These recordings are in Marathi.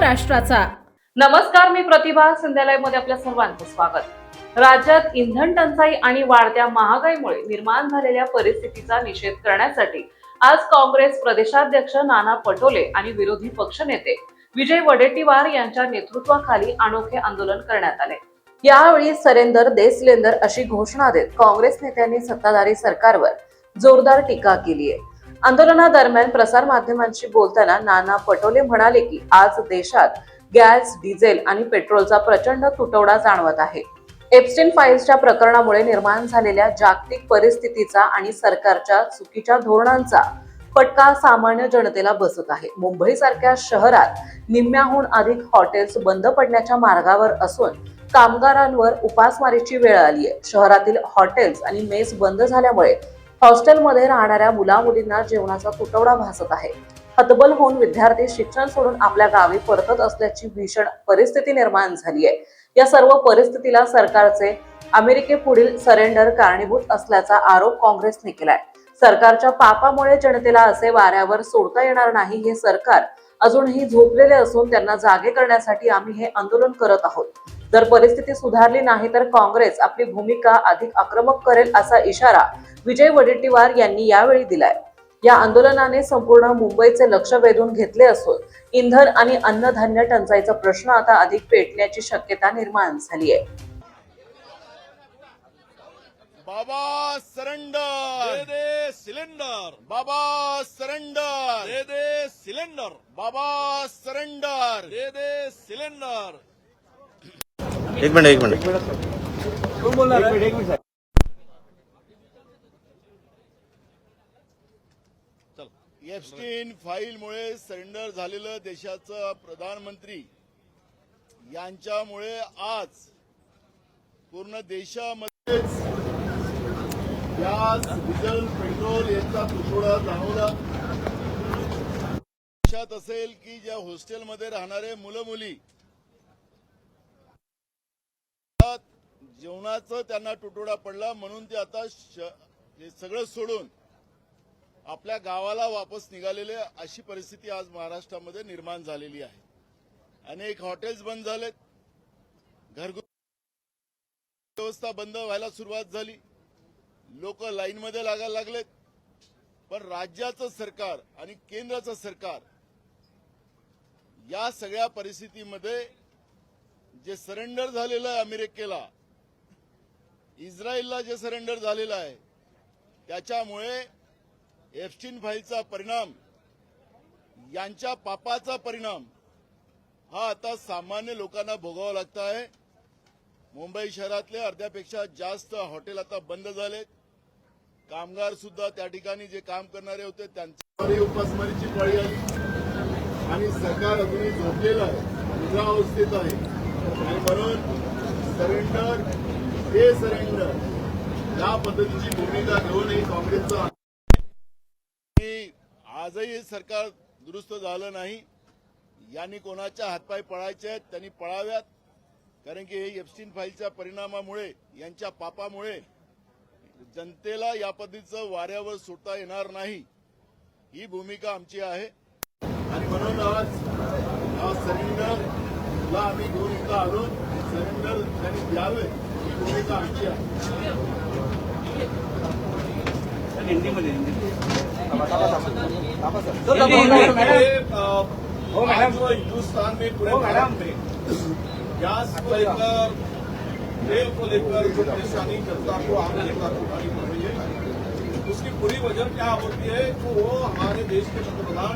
महाराष्ट्राचा। नमस्कार, मी प्रतिभा संध्यालयमध्ये आपल्या सर्वांचं स्वागत। राज्यात इंधन टंचाई आणि वाढत्या महागाईमुळे निर्माण झालेल्या परिस्थितीचा निषेध करण्यासाठी आज काँग्रेस प्रदेशाध्यक्ष नाना पटोले आणि विरोधी पक्षनेते विजय वडेट्टीवार यांच्या नेतृत्वाखाली अनोखे आंदोलन करण्यात आले। यावेळी सरेंडर दे सिलेंडर अशी घोषणा देत काँग्रेस नेत्यांनी सत्ताधारी सरकारवर जोरदार टीका केली आहे। आंदोलनादरम्यान प्रसार माध्यमांशी बोलताना नाना पटोले म्हणाले की आज देशात गॅस, डिझेल आणि पेट्रोलचा प्रचंड तुटवडा जाणवत आहे। एप्स्टीन फाईल्सच्या प्रकरणामुळे निर्माण झालेल्या जागतिक परिस्थितीचा आणि सरकारच्या चुकीच्या धोरणांचा फटका सामान्य जनतेला बसत आहे। मुंबईसारख्या शहरात निम्म्याहून अधिक हॉटेल्स बंद पडण्याच्या मार्गावर असून कामगारांवर उपासमारीची वेळ आली आहे। शहरातील हॉटेल्स आणि मेस बंद झाल्यामुळे हॉस्टेलमध्ये राहणाऱ्या मुला-मुलींना जेवणाचा तुटवडा भासत आहे। हतबल होऊन विद्यार्थी शिक्षण सोडून आपल्या गावी परतत असल्याची भीषण परिस्थिती निर्माण झाली आहे। या सर्व परिस्थितीला सरकारचे अमेरिकेपुढील सरेंडर कारणीभूत असल्याचा आरोप काँग्रेसने केलाय। सरकारच्या पापामुळे जनतेला असे वाऱ्यावर सोडता येणार नाही। हे सरकार अजूनही झोपलेले असून त्यांना जागे करण्यासाठी आम्ही हे आंदोलन करत आहोत। जर परिस्थिती सुधारली नाही तर काँग्रेस आपली भूमिका अधिक आक्रमक करेल असा इशारा विजय वडेट्टीवार यांनी यावेळी दिलाय। या आंदोलनाने संपूर्ण मुंबईचे लक्ष वेधून घेतले असून इंधन आणि अन्नधान्य टंचाईचा प्रश्न आता अधिक पेटण्याची शक्यता निर्माण झाली आहे। बाबा सरेंडर दे दे सिलेंडर, बाबा सरेंडर दे दे सिलेंडर, बाबा सरेंडर दे दे सिलेंडर। एक मिनिट कोण बोलणार आहे? एप्स्टीन फाईलमुळे सरेंडर झालेलं देशाचं प्रधानमंत्री यांच्यामुळे आज पूर्ण देशामध्ये गॅस, डिझेल, पेट्रोल यांचा तुटवडा जाणवला। देशात असेल की ज्या हॉस्टेलमध्ये राहणारे मुलं मुली जेवणाचं त्यांना तुटवडा पडला, म्हणून ते आता हे सगळं सोडून आपल्या गावाला वापस निघालेले अशी परिस्थिती आज महाराष्ट्रामध्ये निर्माण झालेली आहे। अनेक हॉटेल्स बंद झालेत, घरगुती व्यवस्था बंद व्हायला सुरुवात झाली, लोक लाईनमध्ये लागायला लागलेत। पण राज्याचं सरकार आणि केंद्राचं सरकार या सगळ्या परिस्थितीमध्ये जे सरेंडर झालेलं आहे अमेरिकेला, इस्रायलला जे सरेंडर झालेलं आहे, त्याच्यामुळे एप्स्टीन फाईलचा परिणाम, यांच्या पापाचा परिणाम हा आता सामान्य लोकांना भोगावा लागत आहे। मुंबई शहरातले अर्ध्यापेक्षा जास्त हॉटेल आता बंद झालेत। कामगार सुद्धा त्या ठिकाणी जे काम करणारे होते त्यांच्यावर उपासमारीची पाळी आली आणि सरकार अजूनही झोपलेलं आहे, निद्रावस्थेत आहे। आणि म्हणून सरेंडर हे सरेंडर या पद्धतीची भूमिका घेऊनही काँग्रेसचा आजही सरकार दुरुस्त झालं नाही। यांनी कोणाच्या हातपाय पळायचे आहेत त्यांनी पळाव्यात, कारण की हे एप्स्टीन फाईलच्या परिणामामुळे, यांच्या पापामुळे जनतेला या पद्धतीचं वाऱ्यावर सोडता येणार नाही, ही भूमिका आमची आहे। आणि म्हणून आज हा सरेंडरला आम्ही घेऊन इथं आलो, सरेंडर त्यांनी द्यावे ही भूमिका आमची आहे। जो हिंदुस्तान में पूरे भारत में गैस को लेकर, तेल को लेकर जो परेशानी जनता को आम जनता को उठानी पड़ रही है, उसकी पूरी वजह क्या होती है कि वो हमारे देश के पंतप्रधान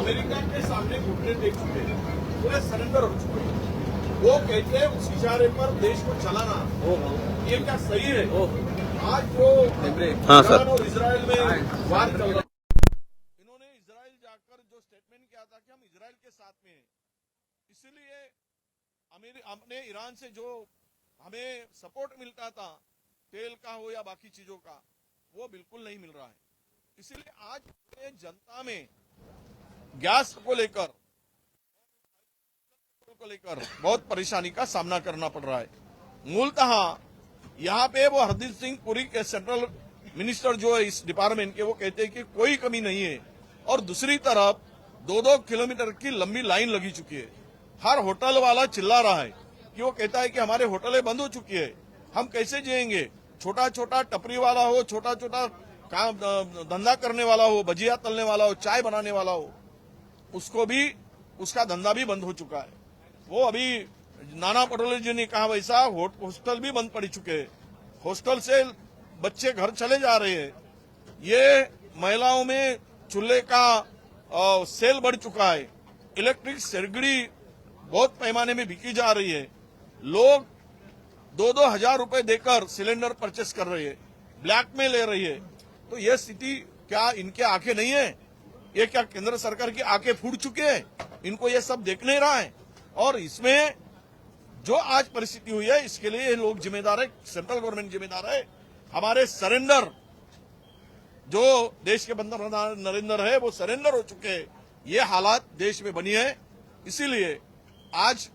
अमेरिका के सामने घुटने टेक चुके हैं, पूरे सरेंडर हो चुके हैं। वो कहते हैं उस इशारे पर देश को चलाना, ये क्या सही है? आज जो ईरान और इजराइल में वार चल रहा है, इन्होंने इजराइल जाकर जो स्टेटमेंट किया था कि हम इजराइल के साथ में हैं, इसलिए हमने ईरान से जो हमें सपोर्ट मिलता था तेल का हो या बाकी चीजों का, वो बिल्कुल नहीं मिल रहा है। इसलिए आज जनता में गैस को लेकर बहुत परेशानी का सामना करना पड़ रहा है। मूलतः यहाँ पे वो हरदीप सिंह पुरी के सेंट्रल मिनिस्टर जो है इस डिपार्टमेंट के, वो कहते हैं कि कोई कमी नहीं है, और दूसरी तरफ 2-2 किलोमीटर की लंबी लाइन लगी चुकी है। हर होटल वाला चिल्ला रहा है कि वो कहता है कि हमारे होटलें बंद हो चुकी है, हम कैसे जिएंगे। छोटा छोटा टपरी वाला हो, छोटा छोटा काम धंधा करने वाला हो, भजिया तलने वाला हो, चाय बनाने वाला हो, उसको भी उसका धंधा भी बंद हो चुका है। वो अभी नाना पटोले जी ने कहा वैसा हॉस्टल भी बंद पड़ चुके हैं। हॉस्टल से बच्चे घर चले जा रहे हैं। ये महिलाओं में चूल्हे का सेल बढ़ चुका है। इलेक्ट्रिक सिगड़ी बहुत पैमाने में बिकी जा रही है। लोग 2-2 हजार रुपए देकर सिलेंडर परचेस कर रहे हैं, ब्लैक में ले रही है। तो ये स्थिति क्या इनके आंखें नहीं है? ये क्या केंद्र सरकार की आंखें फूट चुके हैं? इनको ये सब देख नहीं रहा है। और इसमें जो आज परिस्थिति हुई है इसके लिए ये लोग जिम्मेदार है, सेंट्रल गवर्नमेंट जिम्मेदार है। हमारे सरेंडर जो देश के पंतप्रधान नरेंद्र है वो सरेंडर हो चुके हैं। ये हालात देश में बनी है। इसीलिए आज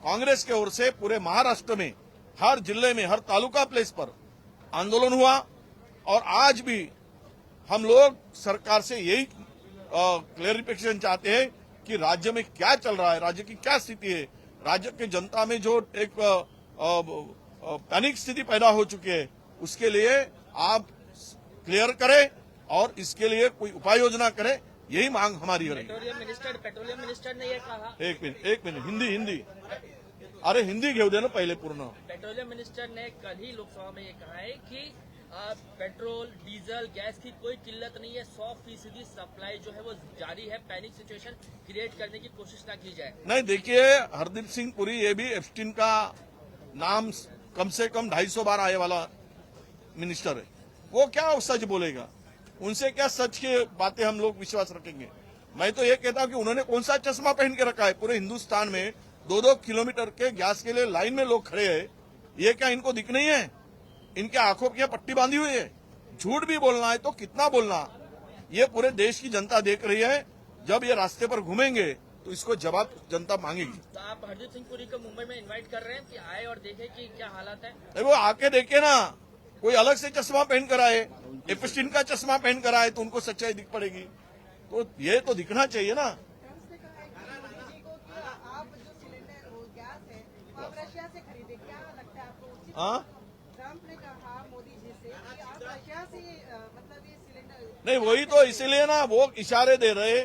कांग्रेस की ओर से पूरे महाराष्ट्र में हर जिले में हर तालुका प्लेस पर आंदोलन हुआ। और आज भी हम लोग सरकार से यही क्लेरिफिकेशन चाहते हैं कि राज्य में क्या चल रहा है, राज्य की क्या स्थिति है। राज्य की जनता में जो एक पैनिक स्थिति पैदा हो चुकी है, उसके लिए आप क्लियर करें और इसके लिए कोई उपाय योजना करें, यही मांग हमारी है। पेट्रोलियम मिनिस्टर ने ये कहा। एक मिनट हिंदी अरे हिंदी घेऊ दे ना पहले पूर्ण। पेट्रोलियम मिनिस्टर ने कल ही लोकसभा में ये कहा है कि पेट्रोल डीजल गैस की कोई किल्लत नहीं है, 100% सप्लाई जो है वो जारी है, पैनिक सिचुएशन क्रिएट करने की कोशिश ना की जाए। नहीं, देखिए हरदीप सिंह पुरी ये भी एप्स्टीन का नाम कम से कम 250 बार आए वाला मिनिस्टर है। वो क्या सच बोलेगा? उनसे क्या सच की बातें हम लोग विश्वास रखेंगे? मैं तो ये कहता हूं कि उन्होंने कौन सा चश्मा पहन के रखा है? पूरे हिंदुस्तान में 2-2 किलोमीटर के गैस के लिए लाइन में लोग खड़े हैं। ये क्या इनको दिख नहीं है? इनके आंखों की पट्टी बांधी हुई है। झूठ भी बोलना है तो कितना बोलना? ये पूरे देश की जनता देख रही है। जब ये रास्ते पर घूमेंगे तो इसको जवाब जनता मांगेगी। तो आप हरदीप सिंह पुरी को मुंबई में इनवाइट कर रहे हैं कि आए और देखें कि क्या हालात है? वो आके देखे ना, कोई अलग से चश्मा पहन कर आए, एप्स्टीन का चश्मा पहन कर आए तो उनको सच्चाई दिख पड़ेगी। तो ये तो दिखना चाहिए ना। ट्रम्प ने कहा है कि मोदी जी को कि आप जो सिलेंडर वो गैस है वो आप रशिया से खरीदे, क्या लगता है आपको उचित? हाँ, ट्रम्प ने कहा मोदी जी से कि आप रशिया से मतलब ये सिलेंडर नहीं वही तो इसीलिए ना वो इशारे दे रहे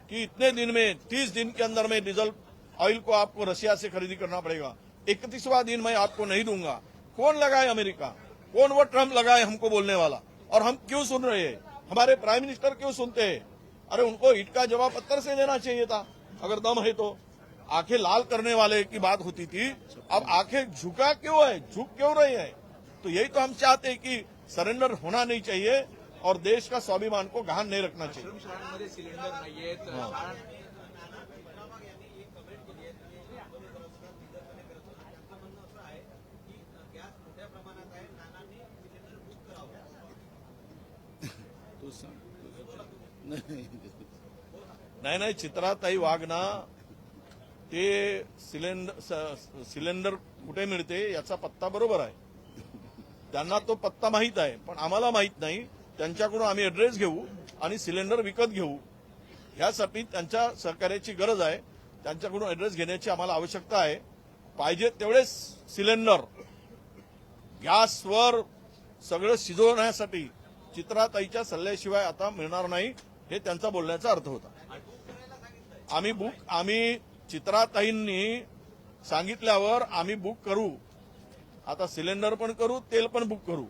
कि इतने दिन में 30 दिन के अंदर में डीजल ऑयल को आपको रशिया से खरीदी करना पड़ेगा। 31वां दिन मैं आपको नहीं दूंगा। कौन लगाए? अमेरिका। कौन वो ट्रम्प लगाए हमको बोलने वाला? और हम क्यों सुन रहे हैं? हमारे प्राइम मिनिस्टर क्यों सुनते हैं? अरे उनको ईट का जवाब पत्थर से देना चाहिए था अगर दम है तो। आंखें लाल करने वाले की बात होती थी, अब आंखें झुका क्यों है, झुक क्यों रही है? तो यही तो हम चाहते हैं कि सरेंडर होना नहीं चाहिए और देश का स्वाभिमान को गहाण नहीं रखना चाहिए। शाळांमध्ये सिलेंडर नाहीयेत। नाही चित्राताई वाघना ते सिलेंडर कुठे मिळते याचा पत्ता बरोबर आहे, त्यांना तो पत्ता माहित आहे, पण आम्हाला माहित नाही। त्यांच्याकडून आम्ही ऍड्रेस घेऊ आणि सिलेंडर विकत घेऊ। यासाठी त्यांच्या सहकार्याची गरज आहे। त्यांच्याकडून ऍड्रेस घेण्याची आम्हाला आवश्यकता आहे। पाहिजे तेवढे सिलेंडर गॅसवर सगळं शिजवण्यासाठी चित्राताईच्या सल्ल्याशिवाय आता मिळणार नाही, हे त्यांचा बोलण्याचा अर्थ होता। आम्ही चित्राताईंनी सांगितल्यावर आम्ही बुक करू। आता सिलेंडर पण करू, तेल पण बुक करू,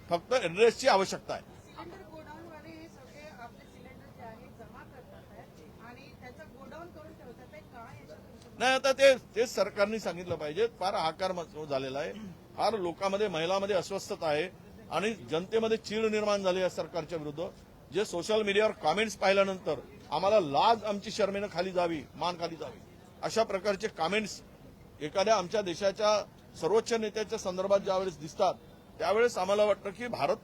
फक्त ऍड्रेसची आवश्यकता आहे। सिलेंडर गोडाऊन वाले हे सगळे आपले सिलेंडर जे आहे जमा करतात आहे आणि त्याचं गोडाऊन करून ठेवतात आहे का? याच्यात नाही, आता तेच सरकारने सांगितलं पाहिजे। फार हाकार झालेला आहे, फार लोकांमध्ये महिलांमध्ये अस्वस्थता आहे आणि जनतेमध्ये चीड निर्माण झाली आहे सरकारच्या विरुद्ध। जे सोशल मीडियावर कॉमेंट्स पाहिल्यानंतर आम्हाला लाज आमची शर्मेनं खाली जावी, मान खाली जावी, अशा प्रकारचे कॉमेंट्स एखाद्या आमच्या देशाच्या सर्वोच्च नेत्याच्या संदर्भात ज्यावेळेस दिसतात त्यावेळेस आम्हाला वाटतं की भारत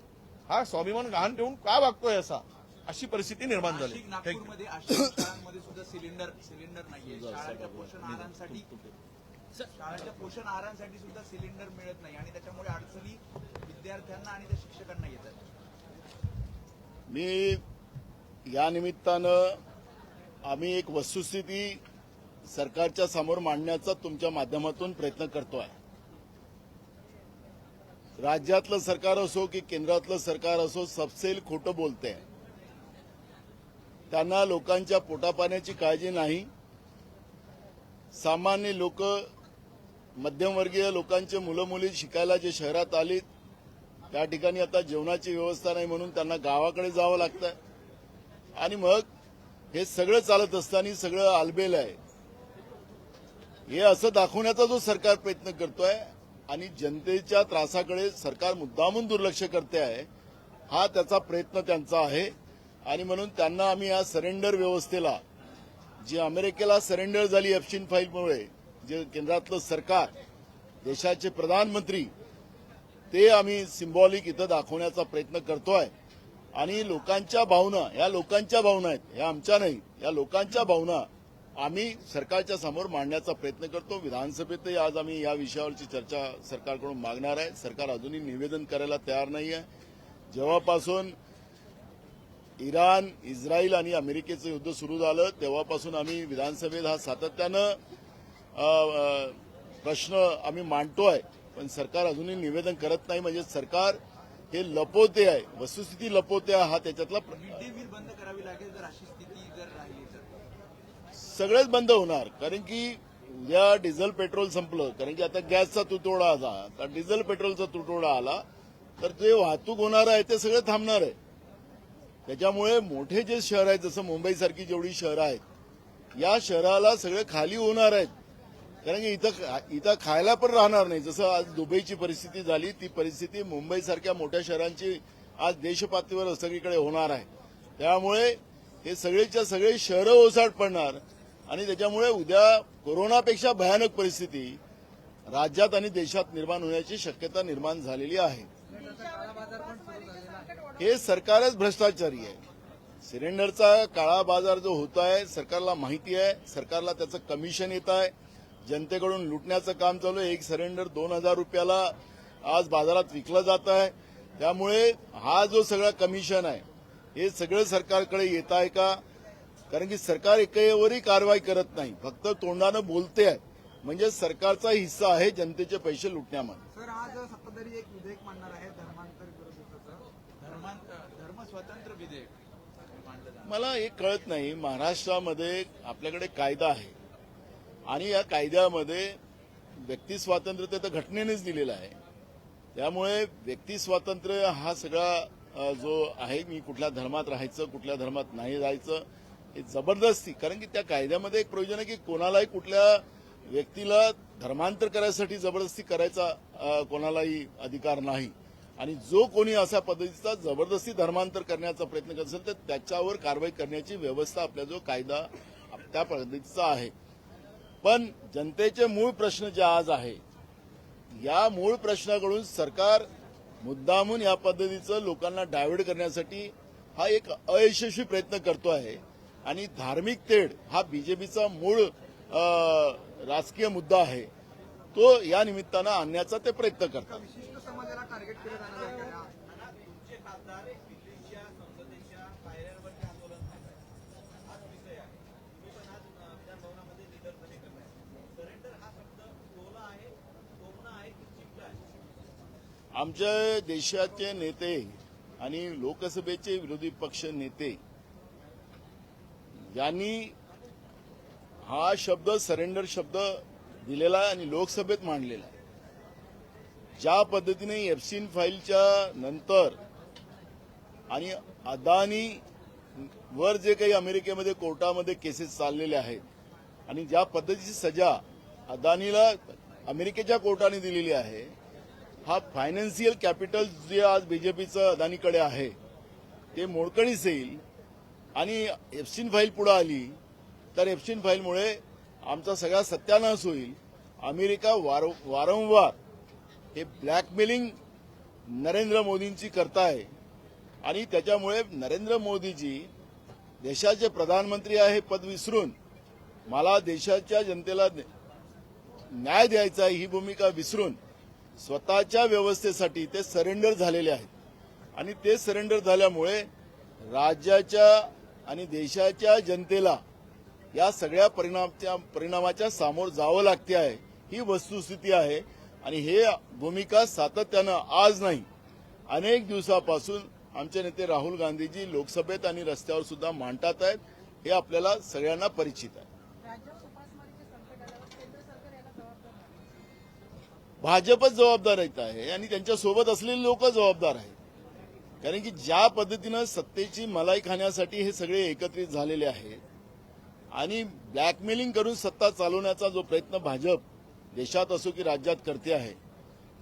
हा स्वाभिमान गहाण ठेवून काय वागतोय अशी परिस्थिती निर्माण झाली। नागपूरमध्ये शाळांमध्ये सुद्धा सिलेंडर नाहीये। शाळांच्या पोषण आहारांसाठी सुद्धा सिलेंडर मिळत नाही आणि त्याच्यामुळे अडचणी विद्यार्थ्यांना आणि त्या शिक्षकांना येतात। मी या निमित्तानं आम्ही एक वस्तुस्थिती सरकारच्या समोर मांडण्याचा तुमच्या माध्यमातून प्रयत्न करतोय. राज्यातलं सरकार असो की केंद्रातलं सरकार असो, सबसेल खोटं बोलते. त्यांना लोकांच्या पोटापाण्याची काळजी नाही. सामान्य लोक, मध्यमवर्गीय लोकांचे मुलं मुली शिकायला जे शहरात आलीत त्या ठिकाणी आता जेवणाची व्यवस्था नाही म्हणून त्यांना गावाकडे जावं लागतंय. आणि मग हे सगळं चालत असताना सगळं आलबेल आहे हे असं दाखवण्याचा जो सरकार प्रयत्न करतोय आणि जनतेच्या त्रासाकडे सरकार मुद्दामून दुर्लक्ष करते आहे, हा त्याचा प्रयत्न त्यांचा आहे. आणि म्हणून त्यांना आम्ही या सरेंडर व्यवस्थेला, जी अमेरिकेला सरेंडर झाली एप्स्टीन फाईलमुळे, जे केंद्रातलं सरकार, देशाचे प्रधानमंत्री, ते आम्ही सिम्बॉलिक इथं दाखवण्याचा प्रयत्न करतोय. आणि लोकांच्या भावना, या लोकांच्या भावना आहेत, ह्या आमच्या नाही, या लोकांच्या भावना आम्ही सरकारच्या समोर मांडण्याचा प्रयत्न करतो. विधानसभेतही आज आम्ही या विषयावरची चर्चा सरकारकडून मागणार आहे. सरकार अजूनही निवेदन करायला तयार नाही आहे. जेव्हापासून इराण, इस्रायल आणि अमेरिकेचं युद्ध सुरू झालं तेव्हापासून आम्ही विधानसभेत हा सातत्यानं प्रश्न आम्ही मांडतोय, पण सरकार अजूनही निवेदन करत नाही. म्हणजे सरकार हे लपवते आहे, वस्तुस्थिती लपवते आहे. हा त्याच्यातला मिड डे मील बंद करावी लागेल जर अशी स्थिती जर राहिली तर. सगळेच बंद होणार. कारण की उद्या डिझेल पेट्रोल संपलं, कारण की आता गॅसचा तुटवडा आला, तर डिझेल पेट्रोलचा तुटवडा आला तर जे वाहतूक होणार आहे ते सगळं थांबणार आहे. त्याच्यामुळे मोठे जे शहर आहेत, जसं मुंबईसारखी जेवढी शहरं आहेत, या शहराला सगळे खाली होणार आहेत. कारण की इथं खायला पण राहणार नाही. जसं आज दुबईची परिस्थिती झाली, ती परिस्थिती मुंबईसारख्या मोठ्या शहरांची आज देशपातळीवर सगळीकडे होणार आहे. त्यामुळे हे सगळेच्या सगळे शहरं ओसाड पडणार आणि त्याच्यामुळे उद्या कोरोनापेक्षा भयानक परिस्थिती राज्यात आणि देशात निर्माण होण्याची शक्यता निर्माण झालेली आहे. हे सरकारच भ्रष्टाचारी आहे. सिलेंडरचा काळा बाजार जो होत आहे, सरकारला माहिती आहे. सरकारला त्याचं कमिशन येत आहे. जनतेकडून लुटण्याचं काम चालू आहे. एक सिलेंडर 2,000 रुपयाला आज बाजारात विकलं जात आहे. त्यामुळे हा जो सगळा कमिशन आहे हे सगळं सरकारकडे येत आहे का? कारण की सरकार एकही कारवाई करत नाही, फक्त तोंडानं बोलते आहे. म्हणजे सरकारचा हिस्सा आहे जनतेचे पैसे लुटण्यामध्ये. सर, आज सत्ताधारी एक विधेयक मांडणार आहे धर्मांतर विरोधाचं, धर्म स्वतंत्र विधेयक मांडलं जाणार. मला हे कळत नाही. महाराष्ट्रामध्ये आपल्याकडे कायदा आहे आणि या कायद्यामध्ये व्यक्ती स्वातंत्र्य तर घटनेनेच दिलेलं आहे. त्यामुळे व्यक्ती स्वातंत्र्य हा सगळा जो आहे, मी कुठल्या धर्मात राहायचं, कुठल्या धर्मात नाही राहायचं, हे जबरदस्ती, कारण की त्या कायद्यामध्ये एक प्रोविजन आहे की कोणालाही कुठल्या व्यक्तीला धर्मांतर करायसाठी जबरदस्ती करायचा कोणालाही अधिकार नाही. आणि जो कोणी अशा पद्धतीचा जबरदस्ती धर्मांतर करण्याचा प्रयत्न करत असेल तर त्याच्यावर कारवाई करण्याची व्यवस्था आपला जो कायदा त्या पद्धतीचा आहे. पण जनतेचे मूळ प्रश्न जे आज आहे, या मूळ प्रश्नाकडून सरकार मुद्दामून या पद्धतीचं लोकांना डायव्हर्ट करण्यासाठी हा एक अयशस्वी प्रयत्न करतो आहे. आणि धार्मिक तेढ हा बीजेपीचा मूळ राजकीय मुद्दा आहे, तो या निमित्तानं आणण्याचा ते प्रयत्न करतात. विशिष्ट समाजाला टार्गेट केलं जाणार आहे का? तुमचे खासदार दिल्लीच्या संसदेच्या पायऱ्यांवरती आंदोलन करतात. हाच विषय आहे. तुम्ही पण आज विधानभवनामध्ये निदर्शने करताय. सरेंडर हा शब्द टोला आहे, टोमणा आहे की चिपला आहे? आमच्या देशाचे नेते आणि लोकसभेचे विरोधी पक्ष नेते यांनी हा शब्द सरेंडर शब्द दिलेला आहे आणि लोकसभेत मांडलेला आहे. ज्या पद्धतीने एप्स्टीन फाईलच्या नंतर आणि अदानी वर जे काही अमेरिकेमध्ये कोर्टामध्ये केसेस चाललेले आहेत आणि ज्या पद्धतीची सजा अदानीला अमेरिकेच्या कोर्टाने दिलेली आहे, हा फायनान्शियल कॅपिटल जे आज बीजेपीचं अदानीकडे आहे ते मोडकळीस येईल. आणि एप्स्टीन फाईल पुढे आली तर एप्स्टीन फाईलमुळे आमचा सगळा सत्यानाश होईल. अमेरिका वारंवार हे ब्लॅकमेलिंग नरेंद्र मोदींची करताय आणि त्याच्यामुळे नरेंद्र मोदीजी देशाचे प्रधानमंत्री आहे पद विसरून मला देशाच्या जनतेला न्याय द्यायचा ही भूमिका विसरून स्वतःच्या व्यवस्थेसाठी ते सरेंडर झालेले आहेत. आणि ते सरेंडर झाल्यामुळे राज्याच्या आणि देशाच्या जनतेला या सगळ्या परिणामाच्या सामोर जावं लागते आहे, ही वस्तुस्थिती आहे. आणि हे भूमिका सातत्यानं आज नाही अनेक दिवसापासून आमचे नेते राहुल गांधीजी लोकसभेत आणि रस्त्यावर सुद्धा मांडतात आहेत. हे आपल्याला सगळ्यांना परिचित आहे. राज्यात उपासमारीचे संकट आल्यावर केंद्र सरकार याला जबाबदार नाही. भाजपच जबाबदार येत आहे आणि त्यांच्यासोबत असलेले लोक जबाबदार आहेत. कारण की ज्या पद्धतीनं सत्तेची मलाई खाण्यासाठी हे सगळे एकत्रित झालेले आहेत आणि ब्लॅकमेलिंग करून सत्ता चालवण्याचा जो प्रयत्न भाजप देशात असो की राज्यात करते आहे,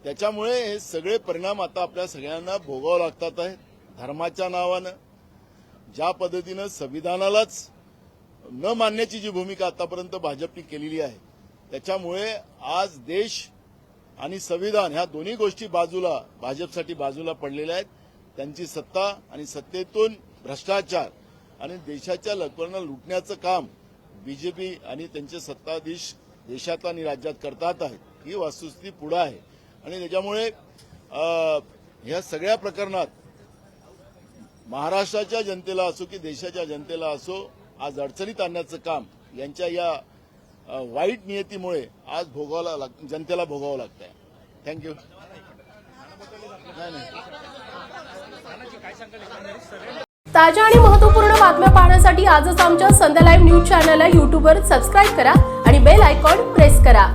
त्याच्यामुळे हे सगळे परिणाम आता आपल्या सगळ्यांना भोगावं लागतात आहेत. धर्माच्या नावानं ज्या पद्धतीनं संविधानालाच न मानण्याची जी भूमिका आतापर्यंत भाजपने केलेली आहे, त्याच्यामुळे आज देश आणि संविधान ह्या दोन्ही गोष्टी भाजपसाठी बाजूला पडलेल्या आहेत. त्यांची सत्ता आणि सत्तेतून भ्रष्टाचार आणि देशाच्या लोकांना लुटण्याचं काम बीजेपी आणि त्यांचे सत्ताधीश देशात आणि राज्यात करतात आहेत. ही वस्तुस्थिती पुढे आहे आणि त्याच्यामुळे ह्या सगळ्या प्रकरणात महाराष्ट्राच्या जनतेला असो की देशाच्या जनतेला असो आज अडचणीत आणण्याचं काम यांच्या या वाईट नियतीमुळे आज जनतेला भोगावं लागतंय. थँक्यू. ताज्या आणि महत्त्वपूर्ण बातम्या पाहण्यासाठी आजच आमच्या संध्या लाईव्ह न्यूज चॅनलला YouTubeवर सबस्क्राईब करा आणि बेल आयकॉन प्रेस करा.